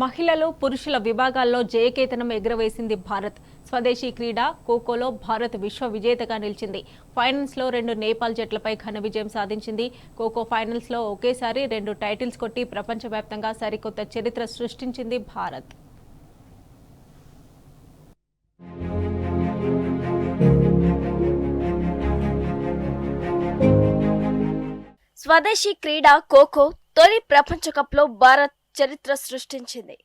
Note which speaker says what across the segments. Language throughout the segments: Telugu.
Speaker 1: మహిళలు పురుషుల విభాగాల్లో జయకేతనం ఎగురవేసింది భారత్. స్వదేశీ క్రీడ ఖోఖోలో భారత్ విశ్వ విజేతగా నిలిచింది. ఫైనల్స్లో 2 నేపాల్ జట్లపై ఘన విజయం సాధించింది. ఖోఖో ఫైనల్స్లో ఒకేసారి 2 టైటిల్స్ కొట్టి ప్రపంచవ్యాప్తంగా సరికొత్త చరిత్ర సృష్టించింది భారత్.
Speaker 2: స్వదేశీ క్రీడ ఖోఖో తొలి ప్రపంచ కప్లో భారత్ చరిత్ర సృష్టించింది.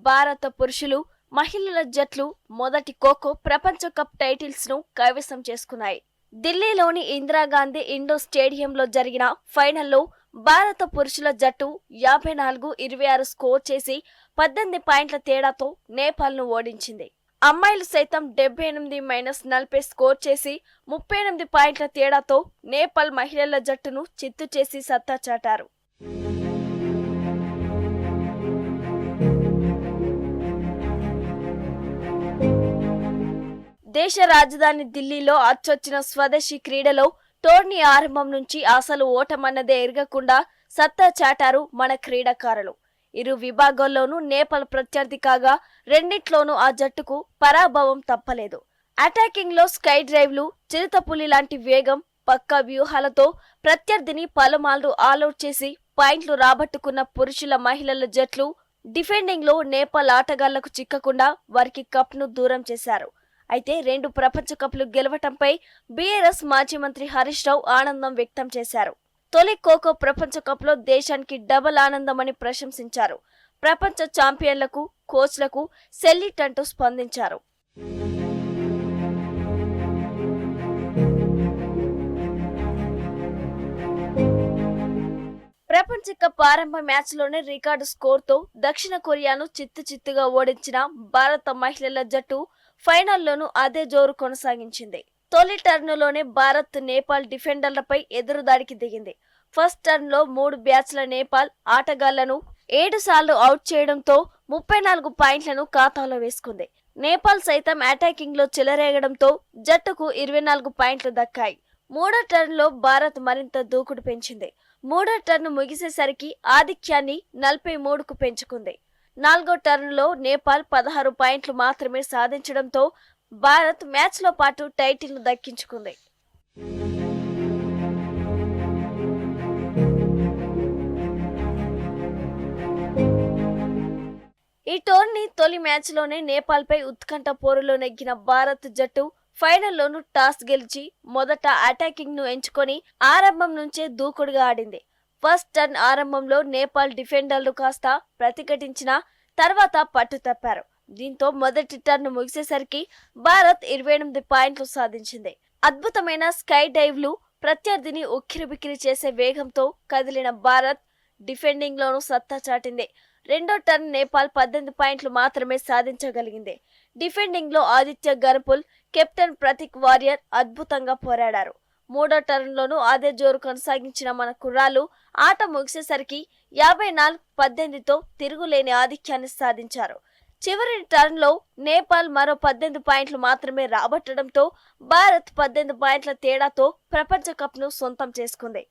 Speaker 2: భారత పురుషులు, మహిళల జట్లు మొదటి ఖోఖో ప్రపంచ కప్ టైటిల్స్ ను కైవసం చేసుకున్నాయి. ఢిల్లీలోని ఇందిరాగాంధీ ఇండోర్ స్టేడియంలో జరిగిన ఫైనల్లో భారత పురుషుల జట్టు 54-26 స్కోర్ చేసి 18 పాయింట్ల తేడాతో నేపాల్ను ఓడించింది. అమ్మాయిలు సైతం 78-40 స్కోర్ చేసి 38 పాయింట్ల తేడాతో నేపాల్ మహిళల జట్టును చిత్తు చేసి సత్తా చాటారు. దేశ రాజధాని ఢిల్లీలో అచ్చొచ్చిన స్వదేశీ క్రీడలో టోర్నీ ఆరంభం నుంచి అసలు ఓటమన్నదే ఎరగకుండా సత్తా చాటారు మన క్రీడాకారులు. ఇరు విభాగాల్లోనూ నేపాల్ ప్రత్యర్థి కాగా రెండిట్లోనూ ఆ జట్టుకు పరాభవం తప్పలేదు. అటాకింగ్ లో స్కై డ్రైవ్లు, చిరుతపులి లాంటి వేగం, పక్కా వ్యూహాలతో ప్రత్యర్థిని పలుమార్లు ఆల్అౌట్ చేసి పాయింట్లు రాబట్టుకున్న పురుషుల, మహిళల జట్లు డిఫెండింగ్ లో నేపాల్ ఆటగాళ్లకు చిక్కకుండా వారికి కప్ ను దూరం చేశారు. అయితే 2 ప్రపంచ కప్లు గెలవటంపై బీఆర్ఎస్ మాజీ మంత్రి హరీష్ రావు ఆనందం వ్యక్తం చేశారు. తొలి ఖోఖో ప్రపంచ కప్ లో దేశానికి డబుల్ ఆనందమని ప్రశంసించారు. ప్రపంచ ఛాంపియన్లకు, కోచ్లకు సెల్యూట్ అంటూ స్పందించారు. ప్రపంచ కప్ ఆరంభ మ్యాచ్ లోనే రికార్డు స్కోర్ తో దక్షిణ కొరియాను చిత్తుగా ఓడించిన భారత మహిళల జట్టు ఫైనల్లోనూ అదే జోరు కొనసాగించింది. తొలి టర్నులోనే భారత్ నేపాల్ డిఫెండర్లపై ఎదురుదాడికి దిగింది. ఫస్ట్ టర్న్ లో 3 బ్యాచ్ల నేపాల్ ఆటగాళ్లను 7 సార్లు అవుట్ చేయడంతో 34 పాయింట్లను ఖాతాలో వేసుకుంది. నేపాల్ సైతం అటాకింగ్ లో చెలరేగడంతో జట్టుకు 24 పాయింట్లు దక్కాయి. మూడో టర్న్ లో భారత్ మరింత దూకుడు పెంచింది. మూడో టర్న్ ముగిసేసరికి ఆధిక్యాన్ని 43కు పెంచుకుంది. 4వ టర్న్ లో నేపాల్ 16 పాయింట్లు మాత్రమే సాధించడంతో భారత్ మ్యాచ్ లో పాటు టైటిల్ ను దక్కించుకుంది. ఈ టోర్నీ తొలి మ్యాచ్ లోనే నేపాల్ పై ఉత్కంఠ పోరులో నెగ్గిన భారత్ జట్టు ఫైనల్లోనూ టాస్ గెలిచి మొదట అటాకింగ్ ను ఎంచుకొని ఆరంభం నుంచే దూకుడుగా ఆడింది. ఫస్ట్ టర్న్ ఆరంభంలో నేపాల్ డిఫెండర్లు కాస్త ప్రతిఘటించిన తర్వాత పట్టు తప్పారు. దీంతో మొదటి టర్న్ ముగిసేసరికి భారత్ 28 పాయింట్లు సాధించింది. అద్భుతమైన స్కై డైవ్లు, ప్రత్యర్థిని ఉక్కిరిబిక్కిరి చేసే వేగంతో కదిలిన భారత్ డిఫెండింగ్ లోనూ సత్తా చాటింది. రెండో టర్న్ నేపాల్ 18 పాయింట్లు మాత్రమే సాధించగలిగింది. డిఫెండింగ్ లో ఆదిత్య గర్పుల్, కెప్టెన్ ప్రతీక్ వారియర్ అద్భుతంగా పోరాడారు. మూడో టర్న్ లోనూ అదే జోరు కొనసాగించిన మన కుర్రాళ్లు ఆట ముగిసేసరికి 54-18తో తిరుగులేని ఆధిక్యాన్ని సాధించారు. చివరి టర్న్ లో నేపాల్ మరో 18 పాయింట్లు మాత్రమే రాబట్టడంతో భారత్ 18 పాయింట్ల తేడాతో ప్రపంచ కప్ ను సొంతం చేసుకుంది.